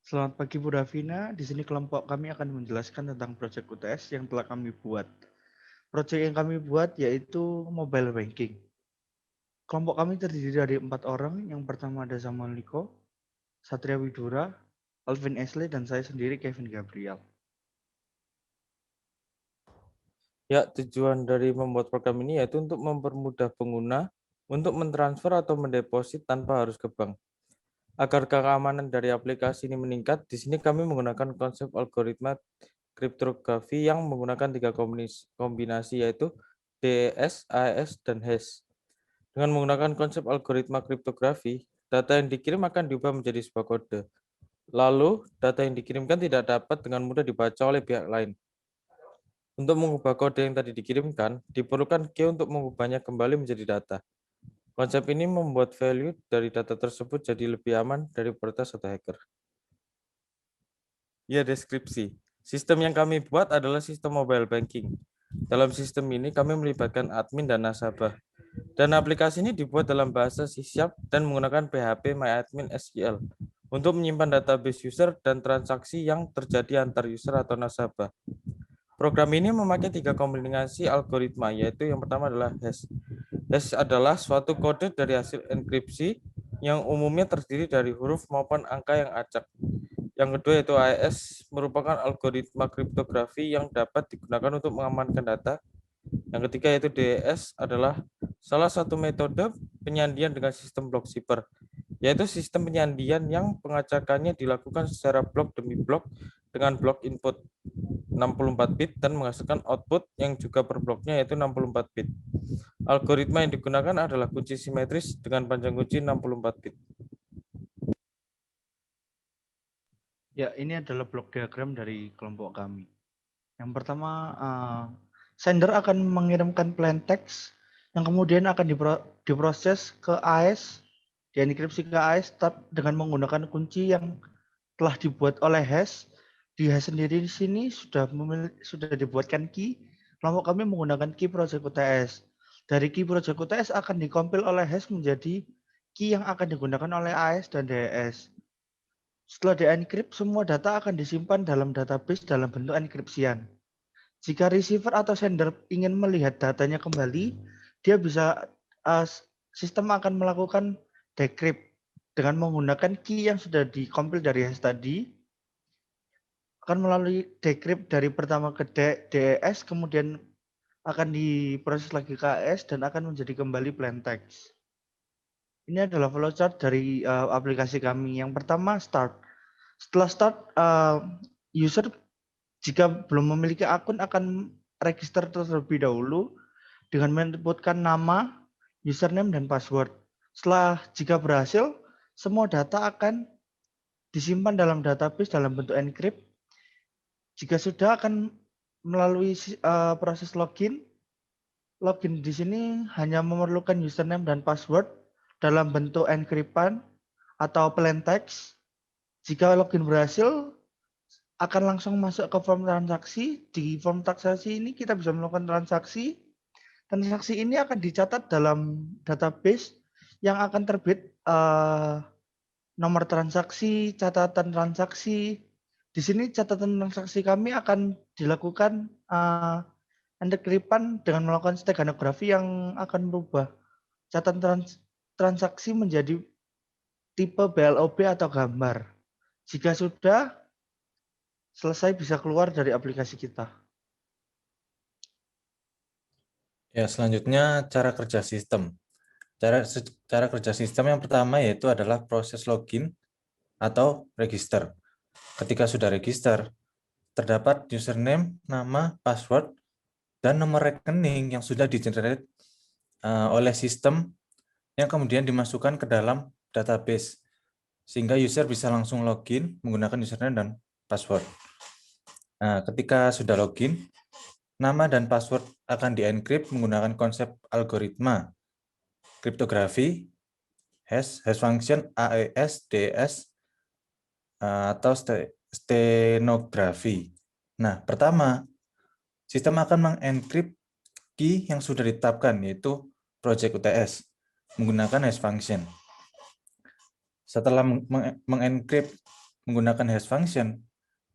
Selamat pagi Bu Davina, di sini kelompok kami akan menjelaskan tentang proyek UTS yang telah kami buat. Proyek yang kami buat yaitu mobile banking. Kelompok kami terdiri dari 4 orang, yang pertama ada Samuel Niko, Satria Widura, Alvin Esley, dan saya sendiri Kevin Gabriel. Ya, tujuan dari membuat program ini yaitu untuk mempermudah pengguna untuk mentransfer atau mendeposit tanpa harus ke bank. Agar keamanan dari aplikasi ini meningkat, di sini kami menggunakan konsep algoritma kriptografi yang menggunakan tiga kombinasi yaitu DES, AES, dan hash. Dengan menggunakan konsep algoritma kriptografi, data yang dikirim akan diubah menjadi sebuah kode. Lalu, data yang dikirimkan tidak dapat dengan mudah dibaca oleh pihak lain. Untuk mengubah kode yang tadi dikirimkan, diperlukan key untuk mengubahnya kembali menjadi data. Konsep ini membuat value dari data tersebut jadi lebih aman dari peretas atau hacker. Ya, deskripsi. Sistem yang kami buat adalah sistem mobile banking. Dalam sistem ini kami melibatkan admin dan nasabah. Dan aplikasi ini dibuat dalam bahasa C# dan menggunakan PHP MyAdmin SQL untuk menyimpan database user dan transaksi yang terjadi antar user atau nasabah. Program ini memakai tiga kombinasi algoritma, yaitu yang pertama adalah hash. Hash adalah suatu kode dari hasil enkripsi yang umumnya terdiri dari huruf maupun angka yang acak. Yang kedua yaitu AES, merupakan algoritma kriptografi yang dapat digunakan untuk mengamankan data. Yang ketiga yaitu DES adalah salah satu metode penyandian dengan sistem blok zipper, yaitu sistem penyandian yang pengacakannya dilakukan secara blok demi blok dengan blok input 64 bit dan menghasilkan output yang juga per bloknya yaitu 64 bit. Algoritma yang digunakan adalah kunci simetris dengan panjang kunci 64 bit. Ya, ini adalah blok diagram dari kelompok kami. Yang pertama, sender akan mengirimkan plain text yang kemudian akan diproses ke AES, dienkripsi ke AES dengan menggunakan kunci yang telah dibuat oleh hash. Di hash sendiri di sini sudah dibuatkan key. Kelompok kami menggunakan key project UTS. Dari key project UTS akan dikompil oleh hash menjadi key yang akan digunakan oleh AES dan DES. Setelah dienkrip, semua data akan disimpan dalam database dalam bentuk enkripsian. Jika receiver atau sender ingin melihat datanya kembali, dia bisa sistem akan melakukan decrypt dengan menggunakan key yang sudah dikompil dari hash tadi, akan melalui decrypt dari pertama ke DES, kemudian akan diproses lagi ke AES dan akan menjadi kembali plain text. Ini adalah flowchart dari aplikasi kami. Yang pertama, start. Setelah start, user jika belum memiliki akun akan register terlebih dahulu dengan menyebutkan nama, username, dan password. Jika berhasil, semua data akan disimpan dalam database dalam bentuk encrypt. Jika sudah, akan melalui proses login. Login di sini hanya memerlukan username dan password dalam bentuk encryptan atau plain text. Jika login berhasil, akan langsung masuk ke form transaksi. Di form transaksi ini kita bisa melakukan transaksi. Transaksi ini akan dicatat dalam database yang akan terbit nomor transaksi, catatan transaksi. Di sini catatan transaksi kami akan dilakukan enkriptan dengan melakukan steganografi yang akan merubah catatan transaksi menjadi tipe BLOB atau gambar. Jika sudah selesai, bisa keluar dari aplikasi kita. Ya, selanjutnya cara kerja sistem. Cara kerja sistem yang pertama yaitu adalah proses login atau register. Ketika sudah register, terdapat username, nama, password, dan nomor rekening yang sudah di-generate oleh sistem yang kemudian dimasukkan ke dalam database sehingga user bisa langsung login menggunakan username dan password. Nah, ketika sudah login, nama dan password akan di-encrypt menggunakan konsep algoritma kriptografi, hash function, AES, DES, atau stenografi. Nah, pertama, sistem akan mengencrypt key yang sudah ditetapkan, yaitu project UTS, menggunakan hash function. Setelah mengencrypt menggunakan hash function,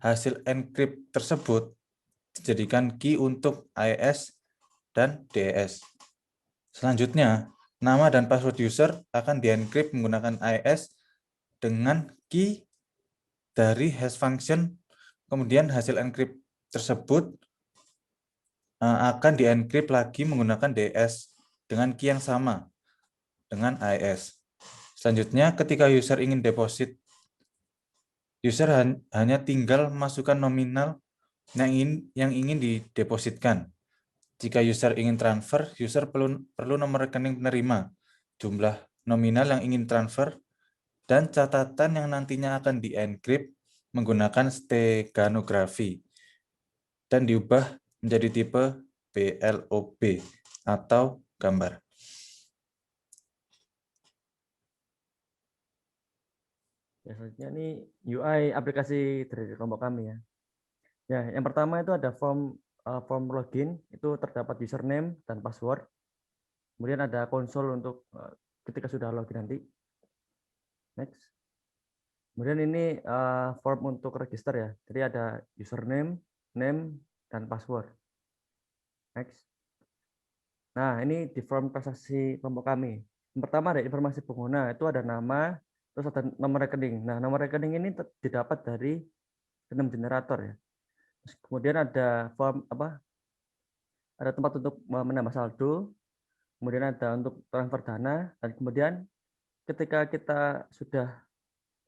hasil encrypt tersebut dijadikan key untuk AES dan DES. Selanjutnya, nama dan password user akan di-encrypt menggunakan AES dengan key dari hash function, kemudian hasil encrypt tersebut akan di-encrypt lagi menggunakan DES dengan key yang sama dengan AES. Selanjutnya, ketika user ingin deposit, user hanya tinggal masukkan nominal yang ingin didepositkan. Jika user ingin transfer, user perlu nomor rekening penerima, jumlah nominal yang ingin transfer, dan catatan yang nantinya akan di-encrypt menggunakan steganografi dan diubah menjadi tipe BLOB atau gambar. Ya, selanjutnya ini UI aplikasi dari kelompok kami ya. Ya, yang pertama itu ada form login, itu terdapat username dan password. Kemudian ada konsol untuk ketika sudah login nanti. Next. Kemudian ini form untuk register ya. Jadi ada username, name, dan password. Next. Nah, ini di form transaksi kelompok kami. Yang pertama ada informasi pengguna, itu ada nama, terus ada nomor rekening. Nah, nomor rekening ini didapat dari random generator ya. Terus kemudian ada form ada tempat untuk menambah saldo, kemudian ada untuk transfer dana, dan kemudian ketika kita sudah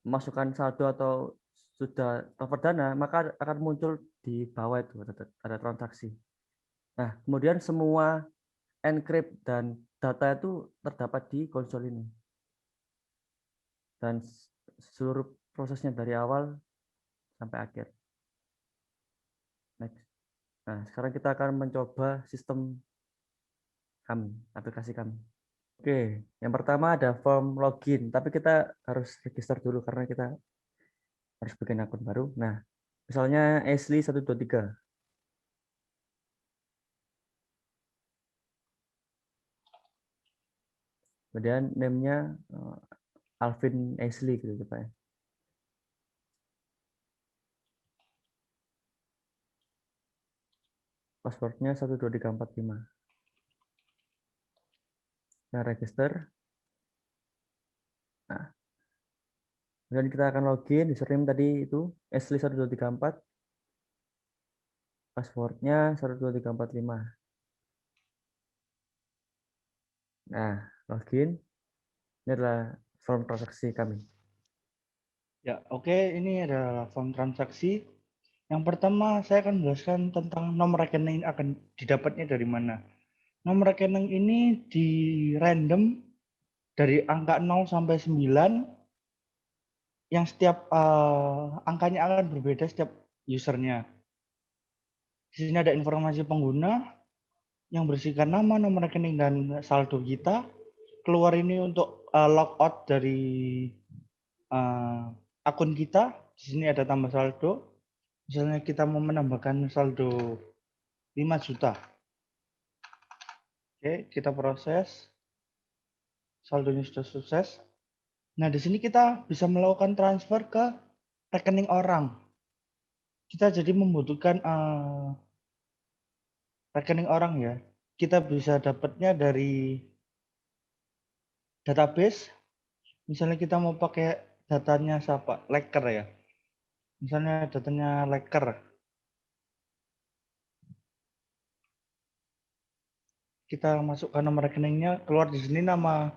memasukkan saldo atau sudah transfer dana, maka akan muncul di bawah itu ada transaksi. Nah, kemudian semua encrypt dan data itu terdapat di konsol ini. Dan seluruh prosesnya dari awal sampai akhir. Next. Nah, sekarang kita akan mencoba sistem kami, aplikasi kami. Oke, yang pertama ada form login, tapi kita harus register dulu karena kita harus bikin akun baru. Nah, misalnya Ashley 123. Kemudian name-nya Alvin Ashley gitu Pak ya. Passwordnya 12345. Nah, register. Nah, kemudian kita akan login, username tadi itu Ashley 1234. Passwordnya 12345. Nah, login. Ini adalah form transaksi kami. Ya, oke, ini adalah form transaksi. Yang pertama, saya akan menjelaskan tentang nomor rekening akan didapatnya dari mana. Nomor rekening ini di random dari angka 0 sampai 9, yang setiap angkanya akan berbeda setiap usernya. Di sini ada informasi pengguna yang berisikan nama, nomor rekening, dan saldo kita. Keluar ini untuk logout dari akun kita. Di sini ada tambah saldo. Misalnya kita mau menambahkan saldo 5 juta. Oke, kita proses. Saldonya sudah sukses. Nah, di sini kita bisa melakukan transfer ke rekening orang. Kita jadi membutuhkan rekening orang ya. Kita bisa dapatnya dari database. Misalnya kita mau pakai datanya siapa? Leker ya. Misalnya datanya Leker. Kita masukkan nomor rekeningnya, keluar di sini nama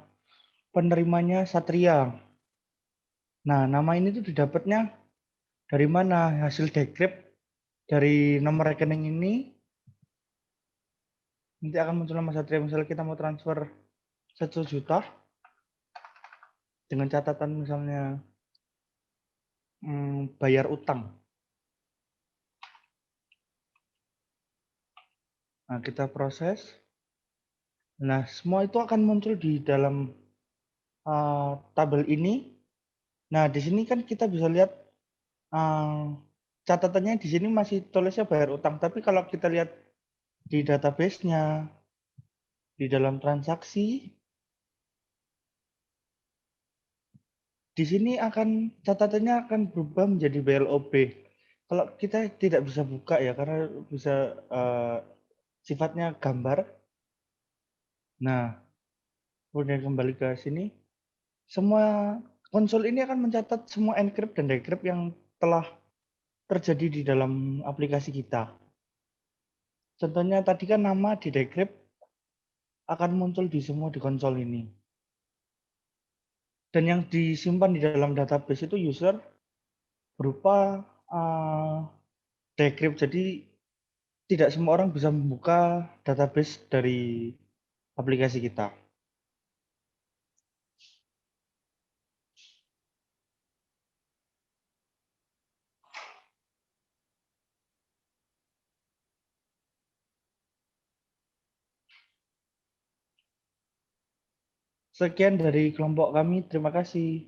penerimanya Satria. Nah, nama ini tuh didapatnya dari mana? Hasil decrypt dari nomor rekening ini nanti akan muncul nama Satria. Misalnya kita mau transfer 1 juta dengan catatan misalnya bayar utang. Nah, kita proses. Nah, semua itu akan muncul di dalam tabel ini. Nah, di sini kan kita bisa lihat catatannya di sini masih tulisnya bayar utang. Tapi kalau kita lihat di database-nya, di dalam transaksi, di sini catatannya akan berubah menjadi BLOB. Kalau kita tidak bisa buka ya karena bisa sifatnya gambar. Nah, kemudian kembali ke sini, semua konsol ini akan mencatat semua encrypt dan decrypt yang telah terjadi di dalam aplikasi kita. Contohnya tadi kan nama di decrypt akan muncul di semua di konsol ini. Dan yang disimpan di dalam database itu user berupa decrypt. Jadi tidak semua orang bisa membuka database dari aplikasi kita. Sekian dari kelompok kami. Terima kasih.